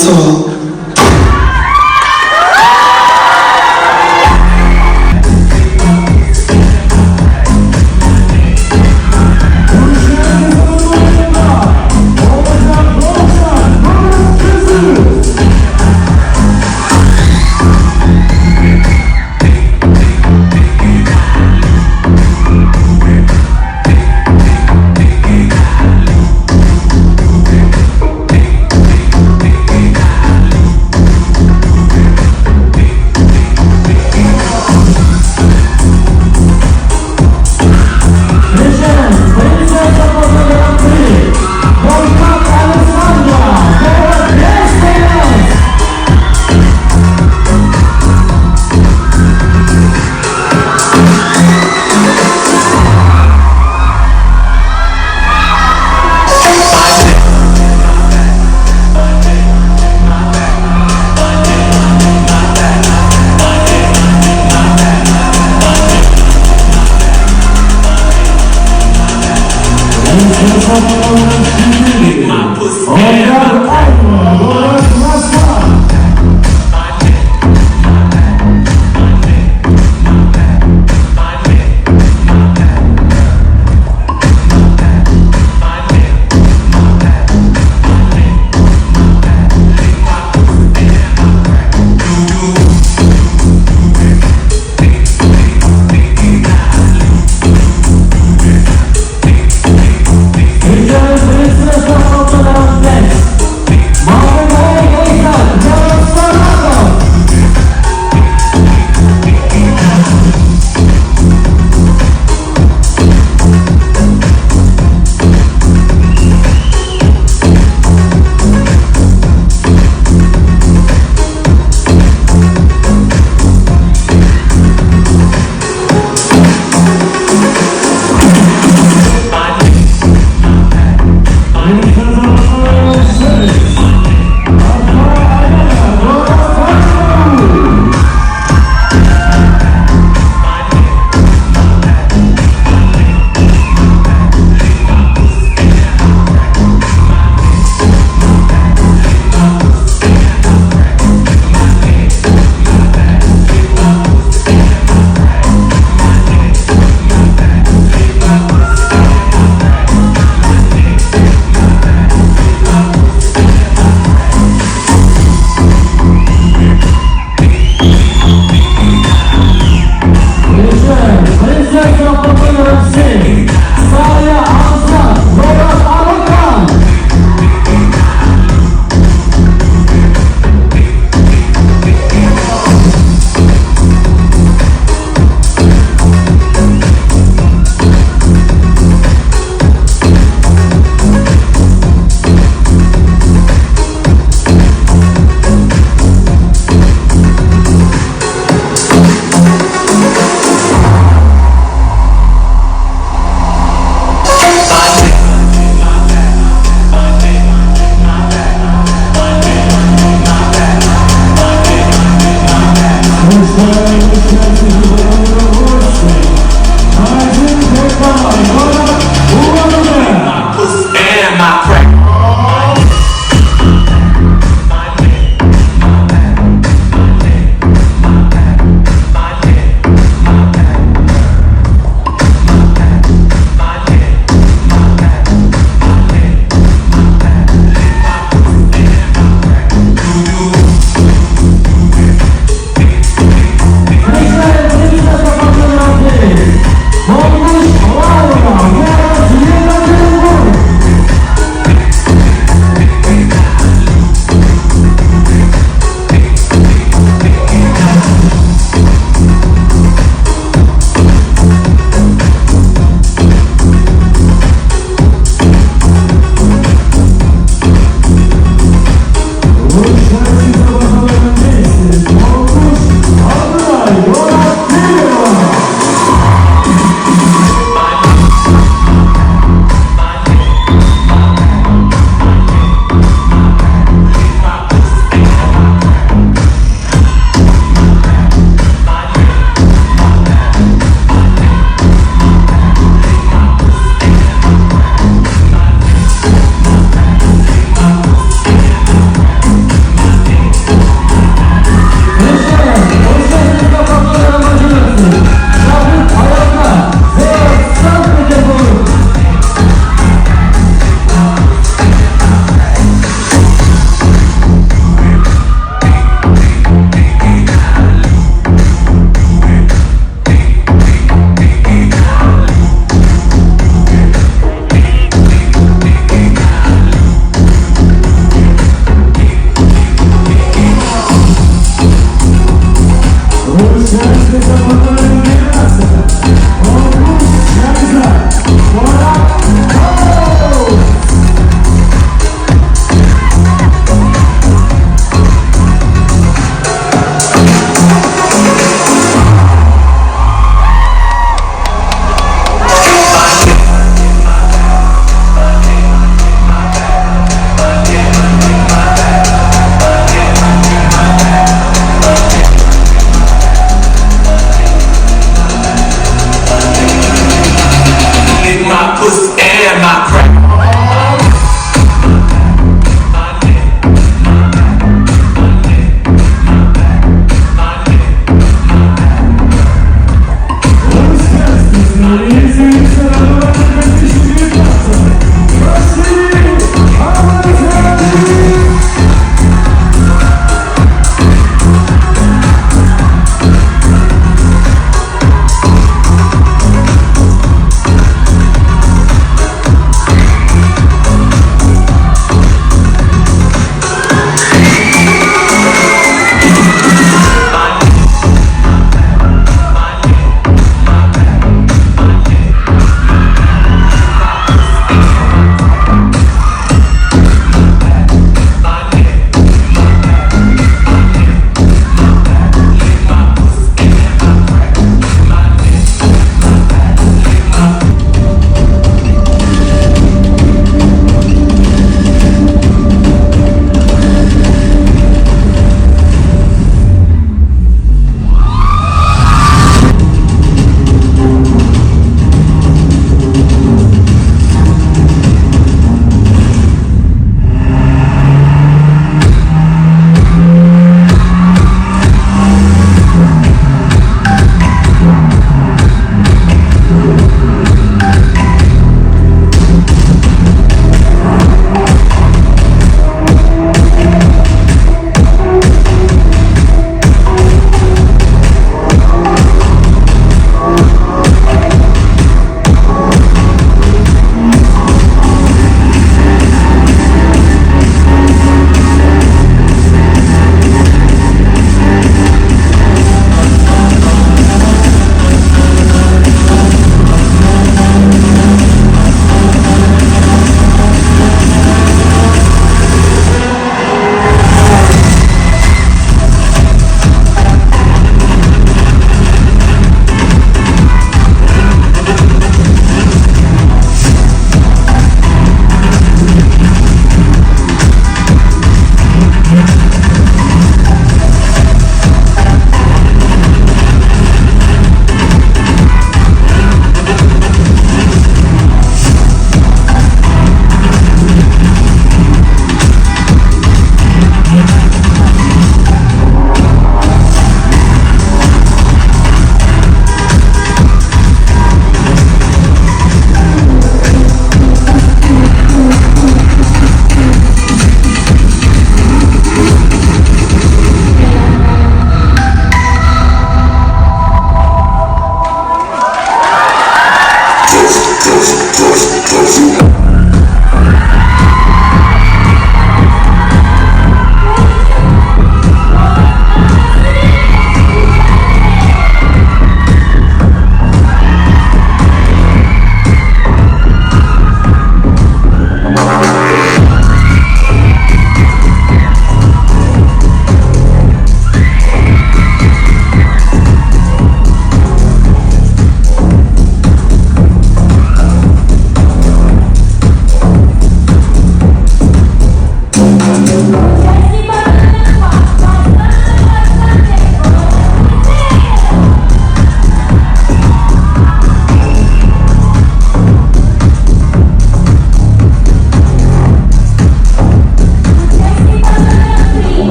tall.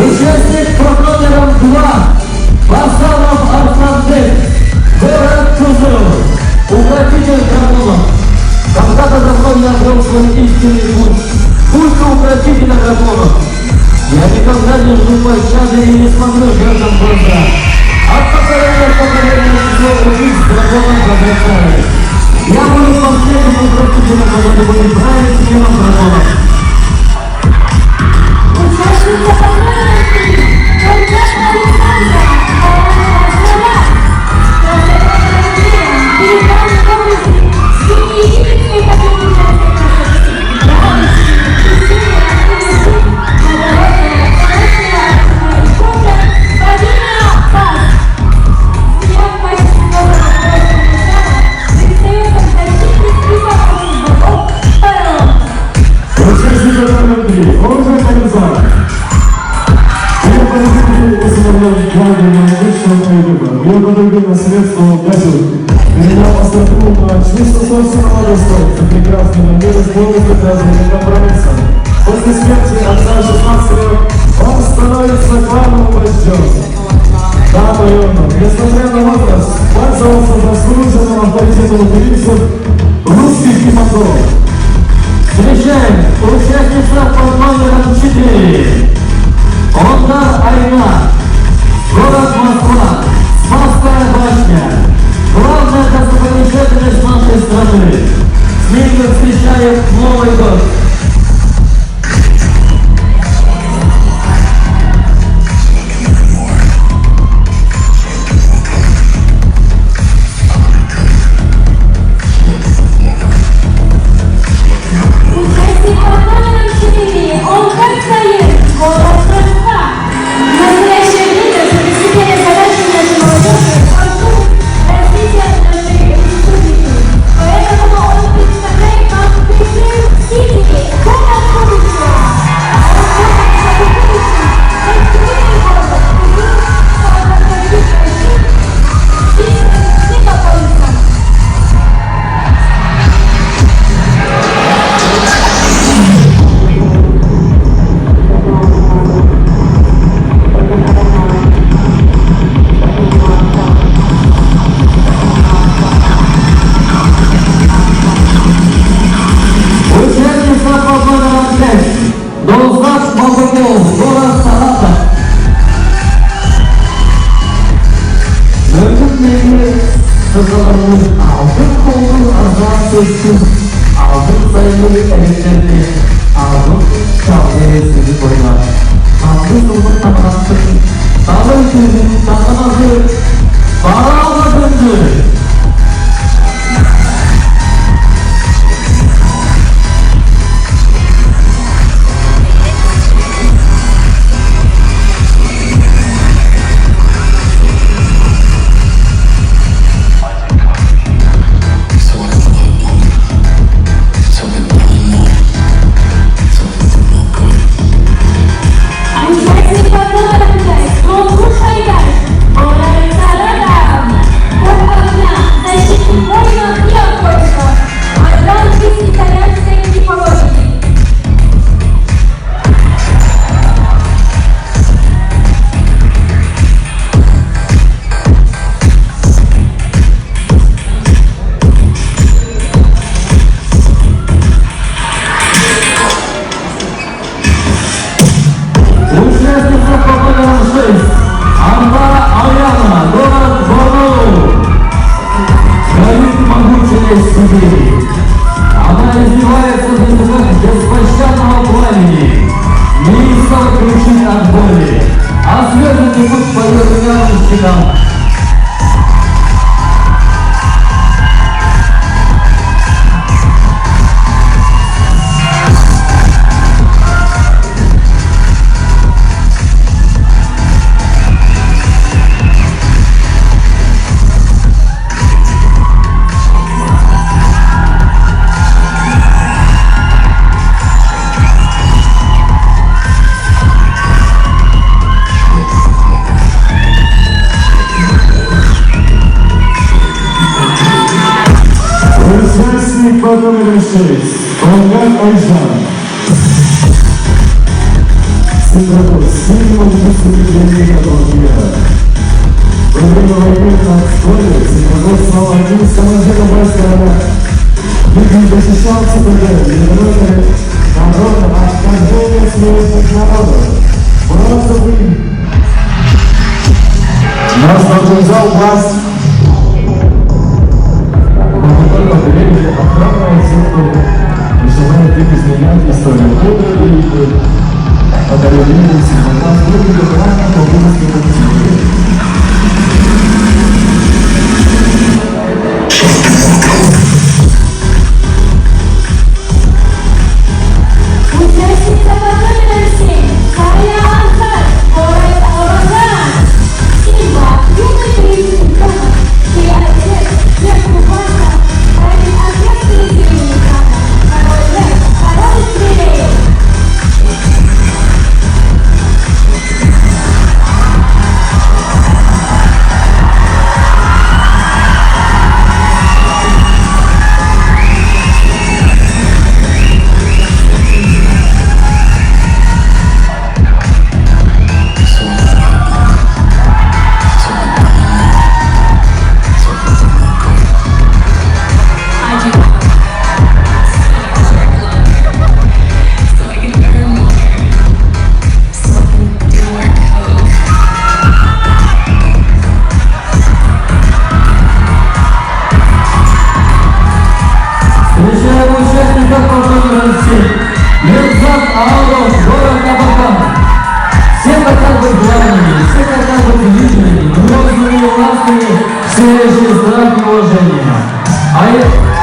Участник под номером 2 Басалов Арсланбек, город Кузов, укротитель драконов. Когда-то давно я обрел свой истинный путь укротителя драконов. Я никогда не жду пощады и не смотрю жертвам в глаза. От поколения в поколение число убийств драконов возрастает. Я буду последним укротителем, который будет править миром драконов. Мне подобное средство газет. Меня поступил на чувство собственного достоинства. Прекрасный намер полностью развитым компромиссом. После смерти отца 16 лет он становится главным вождем. Да, наверное, несмотря на возраст, пользовался заслуженным авторитетом убийцев русских кипотов. Встречаем участница под номером 4. Ондар Айна, город Москва, Спасская башня. Главная достопримечательность нашей страны. С ней мы встречаем Новый год. Она издевается в языках беспощадного пламени, неистово кричит от боли, а слезы текут по ее румяным щекам. игроков с минимум удостоверения конфликта. Во время войны на школе Симонов стал одним из командиров войск города. Люди защищал ЦПГ, генераторы народа от вторжения смертных народов. Бронзовый. Нас поддержал власть. Мы только доверили охранную сетку и желаем их изменять историю года и подарили Симонов выглядит ранее по вылазке в России.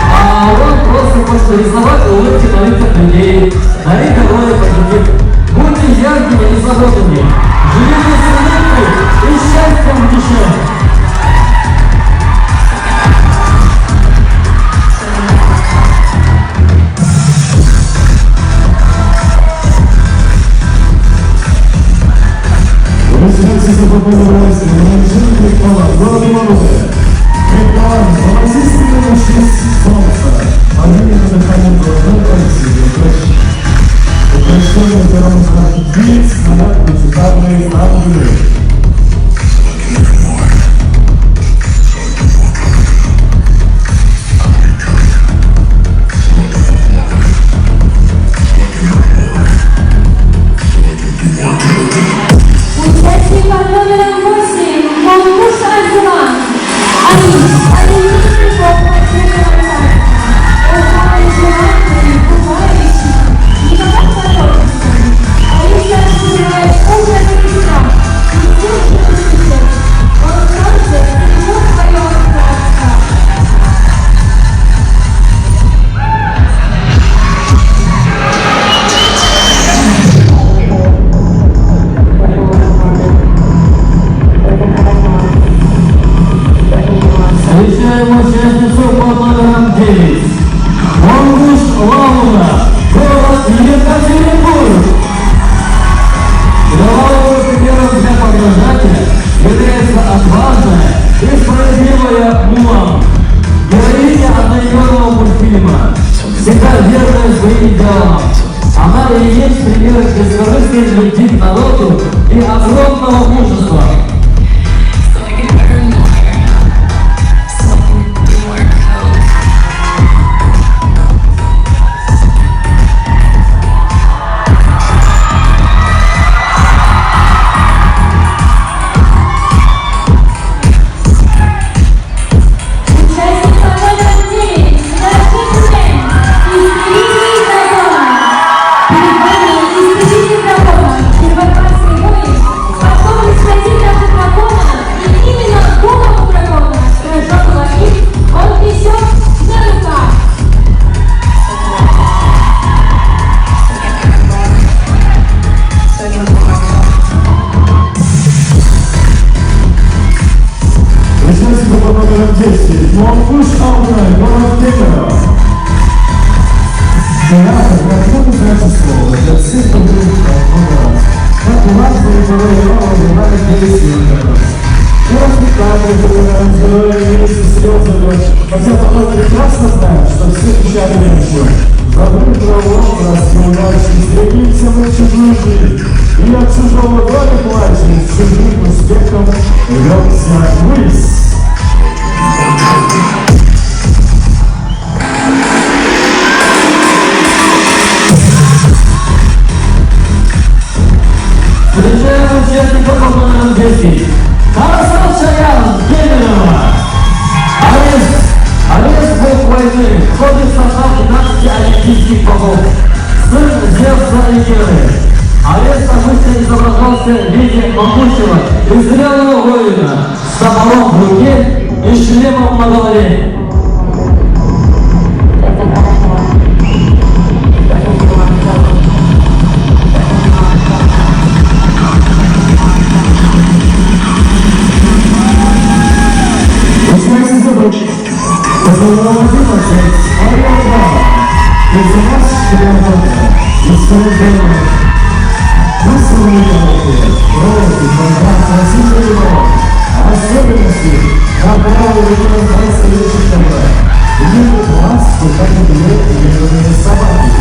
А он просто может рисовать улыбки на лицах людей, дарить героя погиб. Будьте яркими и свободными, живите с улыбкой и счастьем в душе. Встречаем участницу под номером 9. Монгуш Лауна, город Екатеринбург. Главой примером для подражателя является отважная и справедливая Мулан, героиня одноименного мультфильма, всегда верная своим идеалам. Она и есть пример бескорыстной любви к народу и огромного мужества. Монгуш Лауна, город Кемерово. Театр, как это слово, для всех погрузок много. Как у нас бывает действие. И воспитание, герои, есть слезы. Хотя потом прекрасно знают, что все печали меньше. Забыли про образ, неудачи, стремимся мы чужую жизнь. И Рвется вниз. Встречаем участников под номером 10. Тарасов Шаян, Генерова. Арест бог войны, входит в состав 12 олимпийских богов. Сын Зевса и Геры. Арест обычно изображался в виде могучего и зрелого воина с топором в руке и шлемом на голове. Особенности направо разбирается лечительно. Любит ласку, как и белые собаки.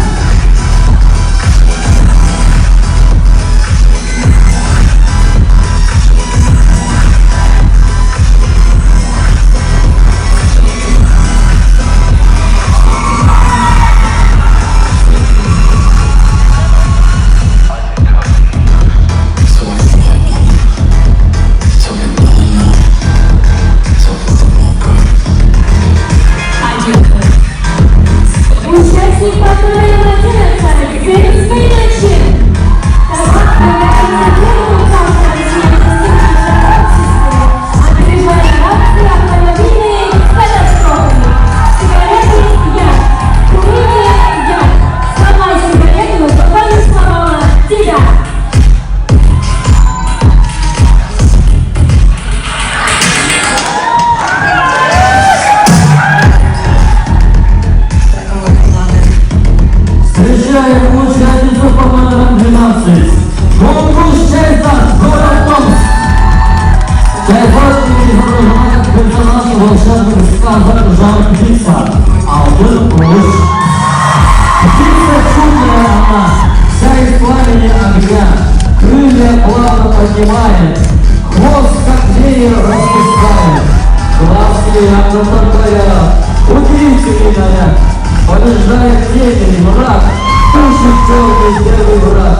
Участницу по номерам 12. Конкурс «Чайзан», город Томск. Чайзан изображена как персонаж волшебных сказок жанра птица, а он муж. Птица чудная она, вся из пламени огня, крылья плавно поднимает, хвост как веер распускает, глазки ягода твоя, удивительная, побеждает тени мрак. Души черный первый враг,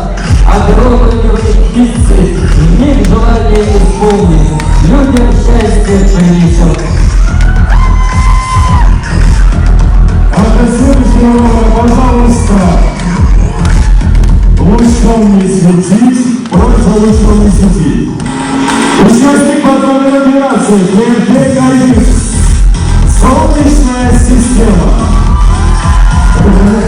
огромные птицы, в них желание исполнить, людям счастье принесет. А до следующего, пожалуйста, лучом не светить, просто лучом не светить. Участник под номером 12, КМТ «Горис», Солнечная система.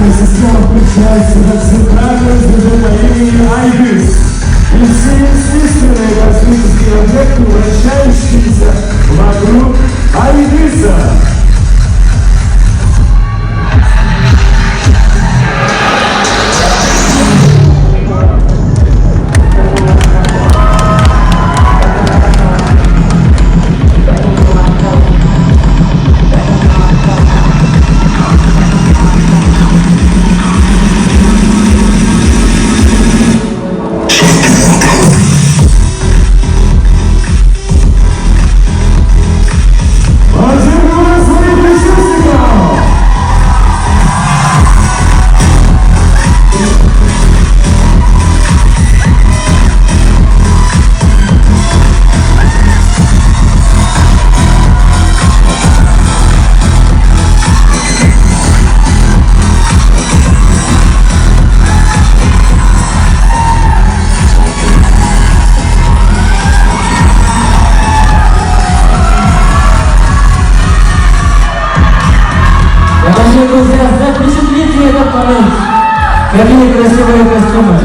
Система включается на центральное движение имени Айбис и все естественные космические объекты, вращающиеся вокруг Айбиса. Друзья, запечатлите этот момент. Какие красивые костюмы.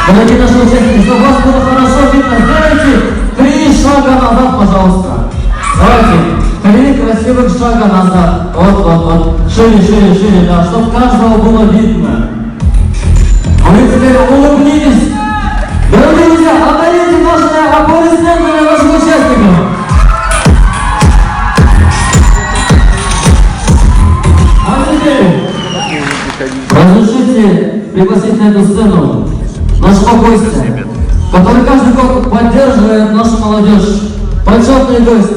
Дорогие наши участники, чтобы вас было хорошо видно, сделайте 3 шага назад, пожалуйста. Давайте, 3 красивых шага назад. Вот. Шире, да, чтобы каждого было видно. Вы теперь улыбнитесь. Дорогие друзья, отдайте наши аплодисменты для наших участников. Разрешите пригласить на эту сцену нашего гостя, который каждый год поддерживает нашу молодежь. Почетный гость.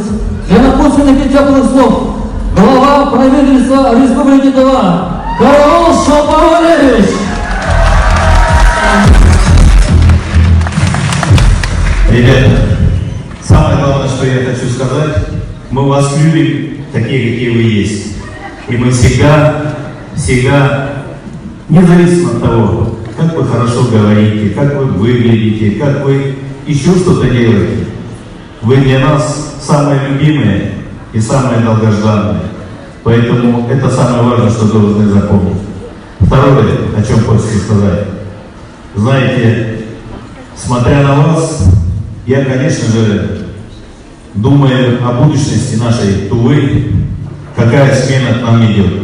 Для напутственных и теплых слов глава правительства Республики Тыва Караул Шолпан Валерьевич. Ребята, самое главное, что я хочу сказать, мы вас любим такие, какие вы есть. И мы всегда, независимо от того, как вы хорошо говорите, как вы выглядите, как вы еще что-то делаете, вы для нас самые любимые и самые долгожданные. Поэтому это самое важное, что вы должны запомнить. Второе, о чем хочется сказать. Знаете, смотря на вас, я, конечно же, думаю о будущности нашей Тувы, какая смена к нам идет.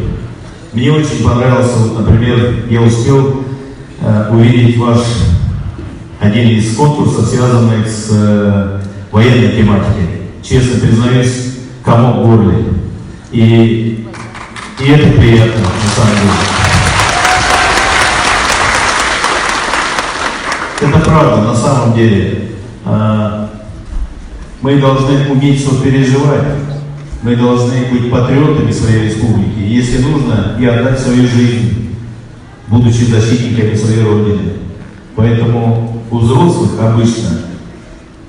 Мне очень понравился, вот, например, я успел увидеть ваш один из конкурсов, связанных с военной тематикой. Честно признаюсь, комок в горле. И это приятно, на самом деле. Это правда, на самом деле. Мы должны уметь сопереживать, мы должны быть патриотами своей республики, если нужно, и отдать свою жизнь, будучи защитниками своей Родины. Поэтому у взрослых обычно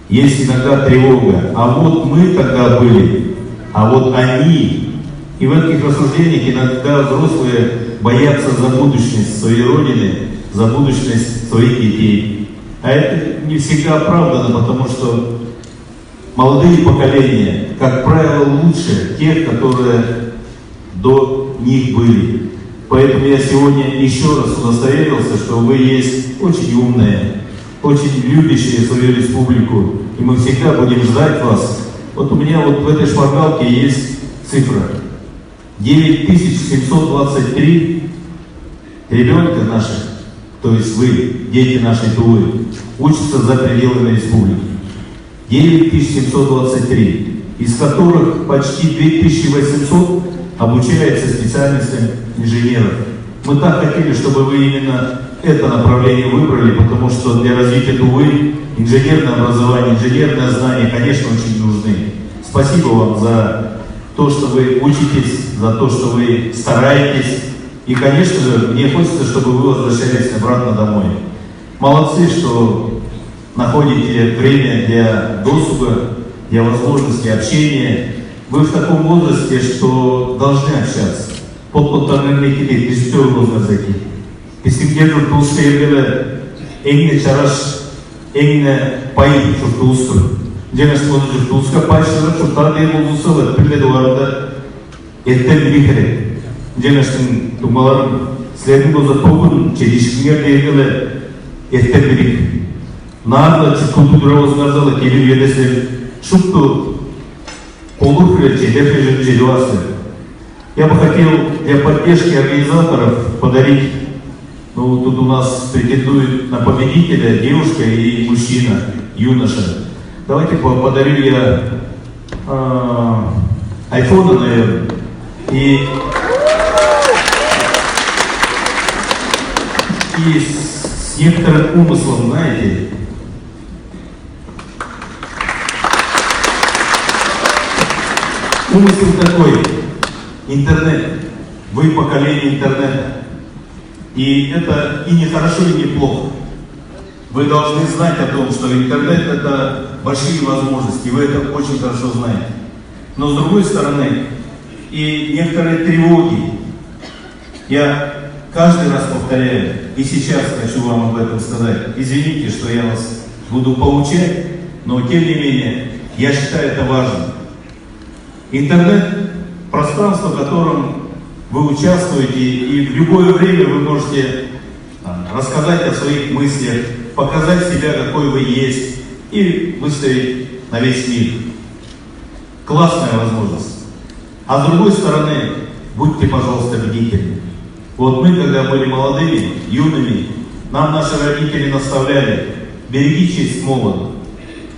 есть иногда тревога, а вот мы тогда были, а вот они. И в этих рассуждениях иногда взрослые боятся за будущность своей Родины, за будущность своих детей. А это не всегда оправдано, потому что молодые поколения, как правило, лучше тех, которые до них были. Поэтому я сегодня еще раз удостоверился, что вы есть очень умные, очень любящие свою республику, и мы всегда будем ждать вас. Вот у меня вот в этой шпаргалке есть цифра. 9723 ребенка наших, то есть вы, дети нашей Тувы, учатся за пределами республики. 9723, из которых почти 2800 обучается специальностям инженеров. Мы так хотели, чтобы вы именно это направление выбрали, потому что для развития Тувы инженерное образование, инженерное знание, конечно, очень нужны. Спасибо вам за то, что вы учитесь, за то, что вы стараетесь. И, конечно же, мне хочется, чтобы вы возвращались обратно домой. Молодцы, что находите время для досуга, для возможности общения. Вы в таком возрасте, что должны общаться. Подпотанные киты, все нужно зайти. Письменно толстые эйне чараш, эйне пай, что толстой. Денег смотришь, толстка пайшила, что та де болусала, приледуарда, это брихере. Денег тумаларым, следует за погон, через книга это брих. Надо, что культура возглавила, тебе ведесли, шутку полуфречи, дефрежи джедуасы. Я бы хотел для поддержки организаторов подарить, ну тут у нас претендует на победителя девушка и мужчина, юноша. Давайте подарю я айфоны, наверное, и с некоторым умыслом, знаете. Умысел такой, интернет, вы поколение интернета. И это и не хорошо, и не плохо. Вы должны знать о том, что интернет это большие возможности, вы это очень хорошо знаете. Но с другой стороны, и некоторые тревоги, я каждый раз повторяю, и сейчас хочу вам об этом сказать. Извините, что я вас буду поучать, но тем не менее, я считаю это важным. Интернет – пространство, в котором вы участвуете, и в любое время вы можете рассказать о своих мыслях, показать себя, какой вы есть, и выставить на весь мир. Классная возможность. А с другой стороны, будьте, пожалуйста, бдительны. Вот мы, когда были молодыми, юными, нам наши родители наставляли: береги честь молода.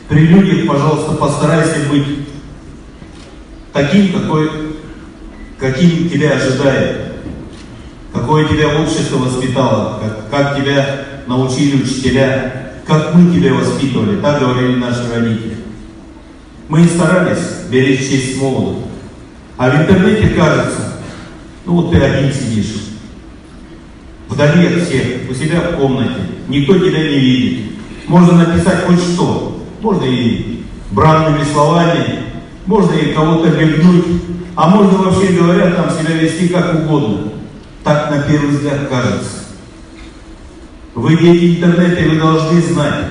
При людях, пожалуйста, постарайся быть таким, каким тебя ожидает, какое тебя общество воспитало, как тебя научили учителя, как мы тебя воспитывали, так говорили наши родители. Мы и старались беречь честь молодых. А в интернете кажется, ну вот ты один сидишь, вдали от всех, у себя в комнате, никто тебя не видит. Можно написать хоть что, можно и бранными словами, можно и кого-то бегнуть, а можно, вообще говоря, там себя вести как угодно. Так на первый взгляд кажется. Вы дети интернета, и вы должны знать,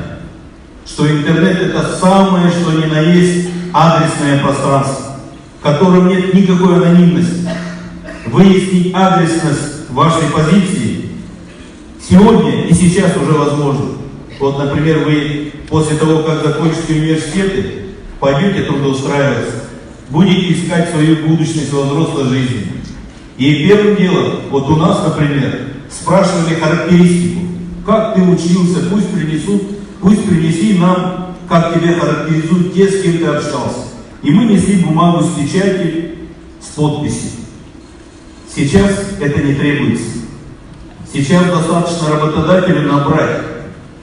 что интернет — это самое, что ни на есть, адресное пространство, в котором нет никакой анонимности. Выяснить адресность вашей позиции сегодня и сейчас уже возможно. Вот, например, вы после того, как закончите университеты, пойдете трудоустраиваться, будете искать свою будущность во взрослой жизни. И первым делом, вот у нас, например, спрашивали характеристику. Как ты учился, пусть принеси нам, как тебя характеризуют те, с кем ты общался. И мы несли бумагу с печатью, с подписью. Сейчас это не требуется. Сейчас достаточно работодателю набрать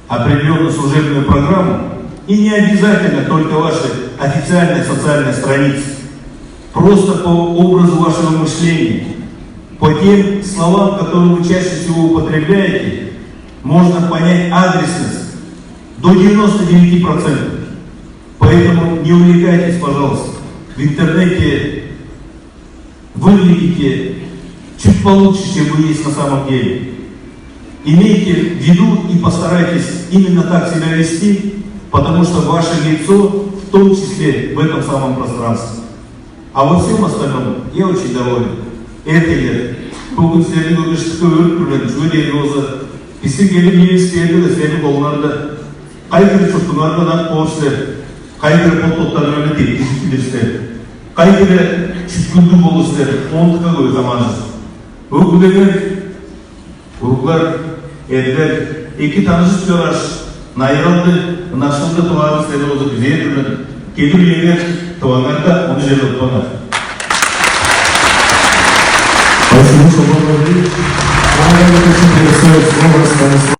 определенную служебную программу, и не обязательно только ваши официальные социальные страницы. Просто по образу вашего мышления, по тем словам, которые вы чаще всего употребляете, можно понять адресность до 99%. Поэтому не увлекайтесь, пожалуйста. В интернете выглядите чуть получше, чем вы есть на самом деле. Имейте в виду и постарайтесь именно так себя вести, потому что ваше лицо в том числе в этом самом пространстве. А во всем остальном я очень доволен. Это лет. Бүгін сіздердің өтіштікке өрт жөдей розы. Бісі келіп неместерді де сені болғанда қайдыр жұртыңардан ақ болсылер, қайдыр потоқтарын өне тепкізіктілерсілер, қайдыр шүткілді болысылер, ондыққа көй заманыз. Өкілдерін ұрғылар, әділер, екі танышып көраш, найралды, нашылды туағыз сені озы бізе түрін, кедір егер туағанда оны жер ұтпана. Спасибо, что вы были. Вам, наверное, очень интересует слово